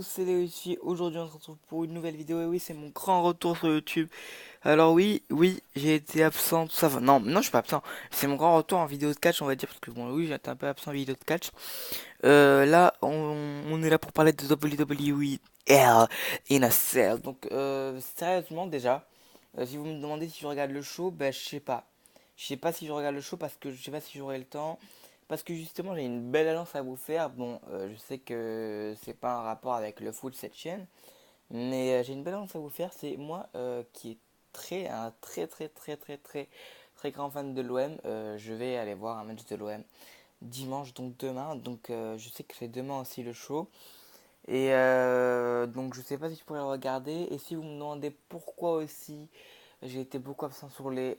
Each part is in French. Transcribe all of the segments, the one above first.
C'est Léo ici, aujourd'hui on se retrouve pour une nouvelle vidéo et oui c'est mon grand retour sur YouTube. Alors oui j'ai été absent, tout ça va. Non je suis pas absent, c'est mon grand retour en vidéo de catch on va dire parce que bon oui j'ai été un peu absent en vidéo de catch. Là on est là pour parler de WWE Hell in a Cell. Donc sérieusement déjà, si vous me demandez si je regarde le show, ben je sais pas. Je sais pas si je regarde le show parce que je sais pas si j'aurai le temps. Parce que justement, j'ai une belle annonce à vous faire. Bon, je sais que c'est pas un rapport avec le foot cette chaîne, mais j'ai une belle annonce à vous faire. C'est moi qui est un très grand fan de l'OM. Je vais aller voir un match de l'OM dimanche, donc demain. Donc je sais que c'est demain aussi le show. Et donc je sais pas si je pourrais le regarder. Et si vous me demandez pourquoi aussi j'ai été beaucoup absent sur les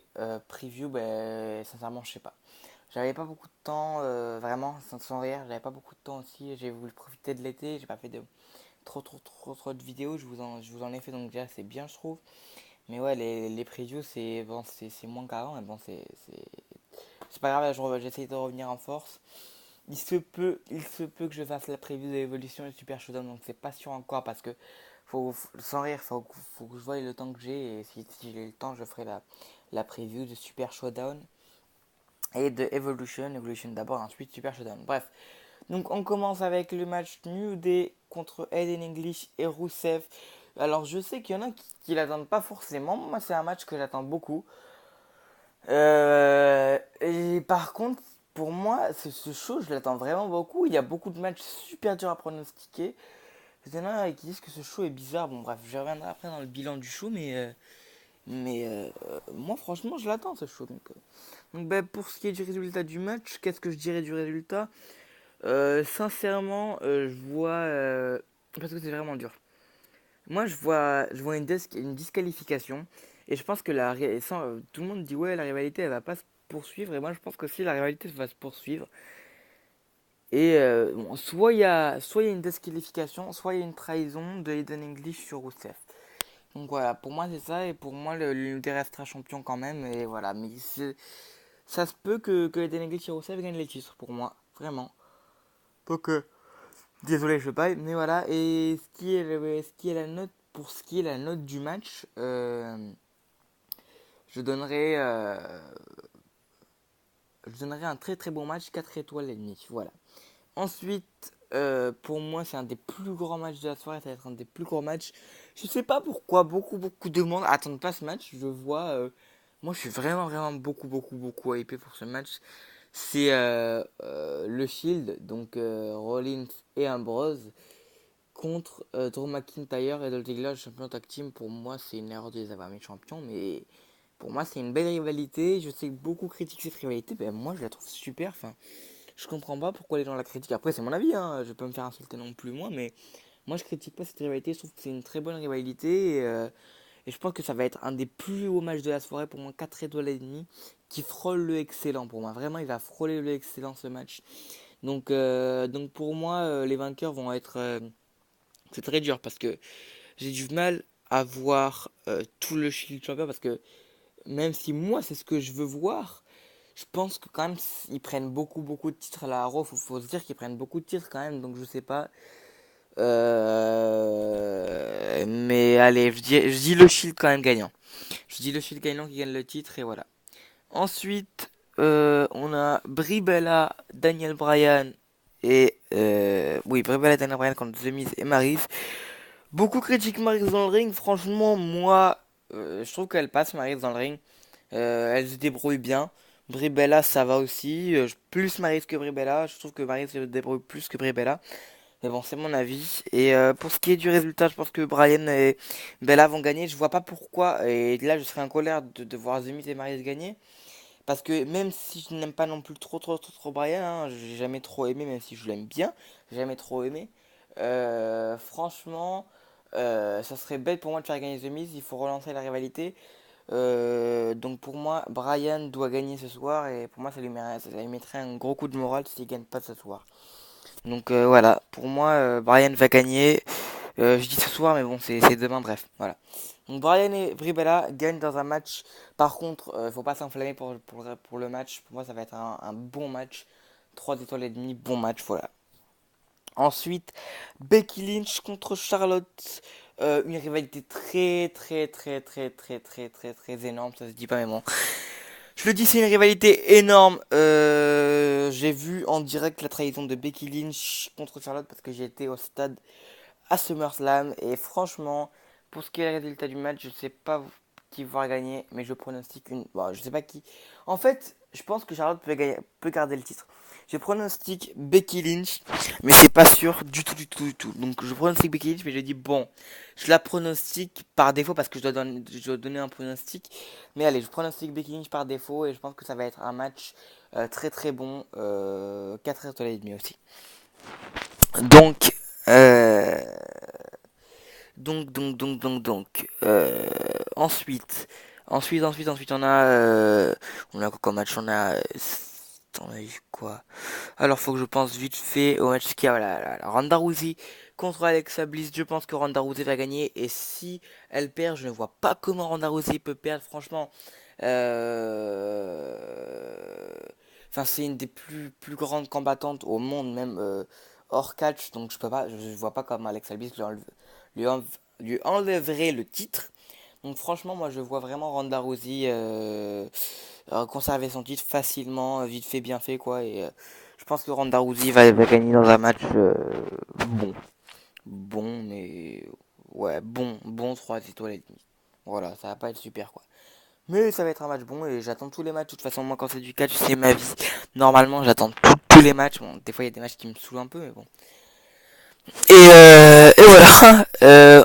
previews, ben sincèrement je sais pas. J'avais pas beaucoup de temps, vraiment, sans rire, j'avais pas beaucoup de temps aussi. J'ai voulu profiter de l'été, j'ai pas fait de trop de vidéos. Je vous en ai fait donc déjà c'est bien je trouve. Mais ouais, les previews c'est bon, c'est moins qu'avant, mais bon, c'est pas grave, j'essaie de revenir en force. Il se peut que je fasse la preview de l'évolution et Super Showdown, donc c'est pas sûr encore parce que sans rire, faut que je voie le temps que j'ai et si j'ai le temps, je ferai la preview de Super Showdown et de Evolution d'abord, ensuite Super Showdown. Bref, donc on commence avec le match New Day contre Aiden English et Rusev. Alors je sais qu'il y en a qui l'attendent pas forcément, moi c'est un match que j'attends beaucoup. Et par contre, pour moi, ce show, je l'attends vraiment beaucoup. Il y a beaucoup de matchs super durs à pronostiquer. Il y en a qui disent que ce show est bizarre. Bon, bref, je reviendrai après dans le bilan du show, mais moi, franchement, je l'attends ce show. Donc ben, pour ce qui est du résultat du match, qu'est-ce que je dirais du résultat? Sincèrement, je vois. Parce que c'est vraiment dur. Moi, je vois une disqualification. Et je pense que tout le monde dit ouais, la rivalité, elle va pas se poursuivre. Et moi, je pense que si la rivalité va se poursuivre. Et bon, soit il y a une disqualification, soit il y a une trahison de Eden English sur Rousseff. Donc voilà, pour moi, c'est ça. Et pour moi, l'Unité restera champion quand même. Et voilà, mais ça se peut que Eden English et Rousseff gagnent les titres, pour moi. Vraiment. Donc, désolé, je paille, mais voilà. Et ce qui est la note, pour ce qui est la note du match, je donnerai, euh, je donnerai un très bon match, 4 étoiles et demie. Voilà. Ensuite, pour moi, c'est un des plus grands matchs de la soirée. Ça va être un des plus gros matchs. Je sais pas pourquoi beaucoup de monde attendent pas ce match. Je vois, moi, je suis vraiment beaucoup hypé pour ce match. C'est le Shield, donc Rollins et Ambrose contre Drew McIntyre et Dolph Ziggler, champion tag team. Pour moi, c'est une erreur de les avoir mis champions, mais pour moi, c'est une belle rivalité. Je sais que beaucoup critiquent cette rivalité, ben moi, je la trouve super. Enfin, je comprends pas pourquoi les gens la critiquent. Après, c'est mon avis, hein. Je peux me faire insulter non plus moi, mais moi, je critique pas cette rivalité. Je trouve que c'est une très bonne rivalité et je pense que ça va être un des plus hauts matchs de la soirée. Pour moi, 4 étoiles et demie qui frôle le excellent. Pour moi, vraiment, il va frôler le excellent ce match. Donc pour moi, les vainqueurs vont être c'est très dur parce que j'ai du mal à voir tout le Shield Champion parce que même si moi c'est ce que je veux voir, je pense que quand même ils prennent beaucoup de titres à la Raw. Faut se dire qu'ils prennent beaucoup de titres quand même, donc je sais pas. Mais allez, je dis le Shield quand même gagnant. Je dis le Shield gagnant qui gagne le titre et voilà. Ensuite, on a Brie Bella, Daniel Bryan et oui, Brie Bella, Daniel Bryan contre The Miz et Maryse. Beaucoup critiquent Maryse dans le ring. Franchement, moi, je trouve qu'elle passe Maryse dans le ring. Elle se débrouille bien. Brie Bella, ça va aussi. Plus Maryse que Brie Bella. Je trouve que Maryse se débrouille plus que Brie Bella. Mais bon, c'est mon avis. Et pour ce qui est du résultat, je pense que Bryan et Bella vont gagner. Je vois pas pourquoi. Et là, je serais en colère de voir The Miz et Maryse gagner. Parce que même si je n'aime pas non plus trop Bryan, hein, j'ai jamais trop aimé, même si je l'aime bien, j'ai jamais trop aimé. Franchement, ça serait bête pour moi de faire gagner The Miz, il faut relancer la rivalité. Donc pour moi, Bryan doit gagner ce soir et pour moi ça lui mettrait un gros coup de morale s'il gagne pas ce soir. Donc voilà, pour moi, Bryan va gagner. Je dis ce soir, mais bon, c'est demain, bref, voilà. Donc Bryan et Brie Bella gagnent dans un match. Par contre, faut pas s'enflammer pour le match. Pour moi, ça va être un bon match. 3 étoiles et demie, bon match, voilà. Ensuite, Becky Lynch contre Charlotte. Une rivalité très énorme, ça se dit pas mais bon. Je le dis, c'est une rivalité énorme. J'ai vu en direct la trahison de Becky Lynch contre Charlotte parce que j'ai été au stade à SummerSlam. Et franchement, pour ce qui est le résultat du match, je sais pas qui va gagner, mais je pronostique une. Bon, je sais pas qui. En fait, je pense que Charlotte peut garder le titre. Je pronostique Becky Lynch, mais c'est pas sûr du tout. Donc je pronostique Becky Lynch, mais je dis bon, je la pronostique par défaut parce que je dois donner un pronostic. Mais allez, je pronostique Becky Lynch par défaut et je pense que ça va être un match très bon. 4 étoiles et demie aussi. Donc, euh, ensuite, on a quoi comme match? On a eu quoi? Alors, faut que je pense vite fait au match qui a la Ronda Rousey contre Alexa Bliss. Je pense que Ronda Rousey va gagner. Et si elle perd, je ne vois pas comment Ronda Rousey peut perdre. Franchement, enfin, c'est une des plus grandes combattantes au monde, même hors catch. Donc, je vois pas comment Alexa Bliss lui, env- lui enlèverait le titre. Donc franchement, moi je vois vraiment Ronda Rousey conserver son titre facilement, vite fait, bien fait quoi. Et je pense que Ronda Rousey va gagner dans un match bon. Bon, mais ouais, bon 3 étoiles et demie. Voilà, ça va pas être super quoi. Mais ça va être un match bon et j'attends tous les matchs. De toute façon, moi quand c'est du catch, c'est ma vie. Normalement, j'attends tous les matchs. Bon, des fois il y a des matchs qui me saoulent un peu, mais bon. Et voilà.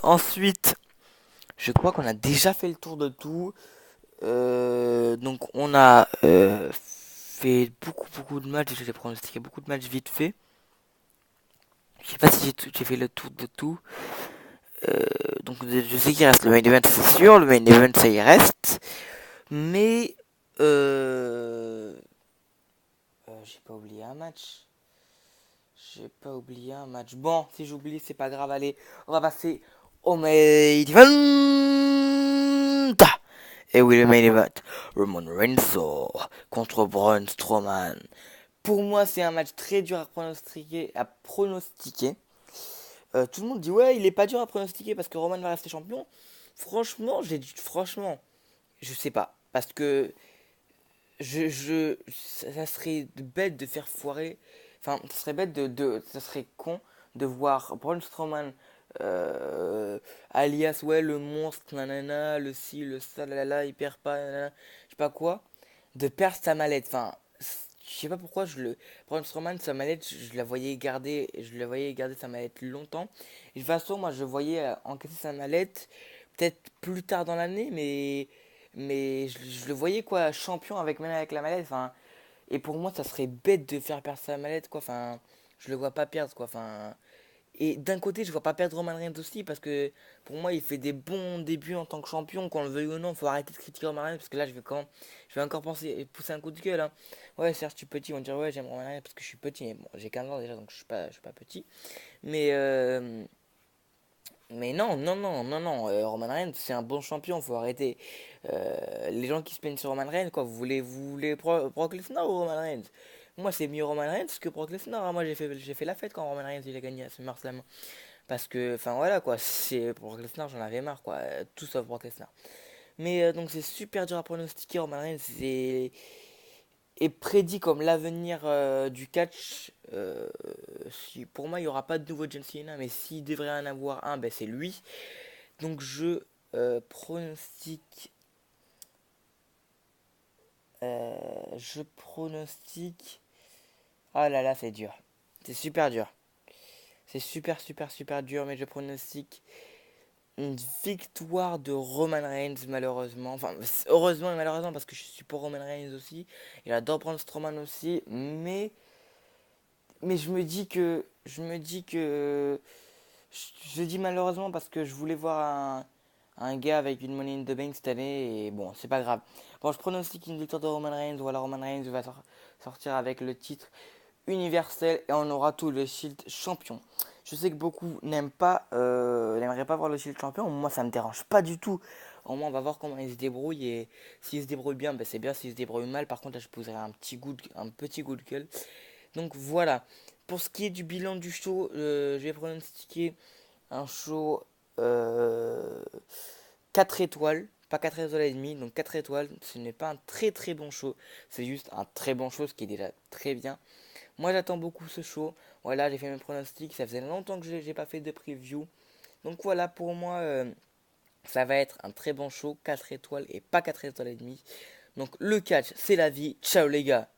Ensuite, je crois qu'on a déjà fait le tour de tout. Donc on a fait beaucoup de matchs, j'ai pronostiqué beaucoup de matchs vite fait. Je sais pas si j'ai fait le tour de tout. Donc je sais qu'il reste le main event, c'est sûr, le main event ça y reste. Mais j'ai pas oublié un match. J'ai pas oublié un match. Bon, si j'oublie, c'est pas grave, allez, on va passer au main event. Et oui, le main event. Roman Reigns contre Braun Strowman. Pour moi, c'est un match très dur à pronostiquer. Tout le monde dit ouais, il est pas dur à pronostiquer parce que Roman va rester champion. Franchement, je sais pas parce que ça serait bête de faire foirer. Enfin, ça serait bête ça serait con de voir Braun Strowman alias ouais le monstre nanana le ci le ça là il perd pas nanana, je sais pas quoi de perdre sa mallette. Enfin, je sais pas pourquoi Braun Strowman sa mallette je la voyais garder sa mallette longtemps. Et de toute façon moi je voyais encaisser sa mallette peut-être plus tard dans l'année, mais je le voyais quoi champion même avec la mallette. Enfin, et pour moi ça serait bête de faire perdre sa mallette quoi. Enfin, je le vois pas perdre quoi. Enfin, et d'un côté, je vois pas perdre Roman Reigns aussi parce que pour moi, il fait des bons débuts en tant que champion. Qu'on le veuille ou non, faut arrêter de critiquer Roman Reigns parce que là, je vais encore pousser un coup de gueule. Hein. Ouais, certes, je suis petit. On dirait, ouais, j'aime Roman Reigns parce que je suis petit. Mais bon, j'ai 15 ans déjà donc je suis pas petit. Mais, euh, mais non. Roman Reigns, c'est un bon champion. Faut arrêter. Les gens qui se plaignent sur Roman Reigns, quoi. Vous voulez Brock Lesnar ou Roman Reigns? Moi, c'est mieux Roman Reigns que Brock Lesnar. Hein. Moi, j'ai fait la fête quand Roman Reigns il a gagné à SummerSlam. Parce que, enfin voilà quoi, c'est pour Brock Lesnar, j'en avais marre quoi, tout sauf Brock Lesnar. Mais donc c'est super dur à pronostiquer. Roman Reigns est prédit comme l'avenir du catch. Pour moi, il n'y aura pas de nouveau John Cena, mais s'il devrait en avoir un, ben, c'est lui. Donc pronostique. Je pronostique. Oh là là, c'est dur. C'est super dur. C'est super dur, mais je pronostique une victoire de Roman Reigns malheureusement. Enfin, heureusement et malheureusement parce que je suis pour Roman Reigns aussi. Et j'adore Braun Strowman aussi. Mais je dis malheureusement parce que je voulais voir un gars avec une Money in the Bank cette année. Et bon, c'est pas grave. Bon, je pronostique une victoire de Roman Reigns. Voilà, Roman Reigns va sortir avec le titre universel et on aura tout le Shield champion. Je sais que beaucoup n'aimeraient pas voir le Shield champion. Moi, ça me dérange pas du tout. Au moins, on va voir comment il se débrouille et s'il se débrouille bien, ben c'est bien. S'il se débrouille mal, par contre, là, je poserai un petit coup de gueule. Donc voilà. Pour ce qui est du bilan du show, je vais pronostiquer un show euh, 4 étoiles, pas 4 étoiles et demie, donc 4 étoiles. Ce n'est pas un très très bon show, c'est juste un très bon show, ce qui est déjà très bien. Moi j'attends beaucoup ce show. Voilà, j'ai fait mes pronostics, ça faisait longtemps que j'ai pas fait de preview. Donc voilà, pour moi, ça va être un très bon show, 4 étoiles et pas 4 étoiles et demie. Donc le catch, c'est la vie. Ciao les gars.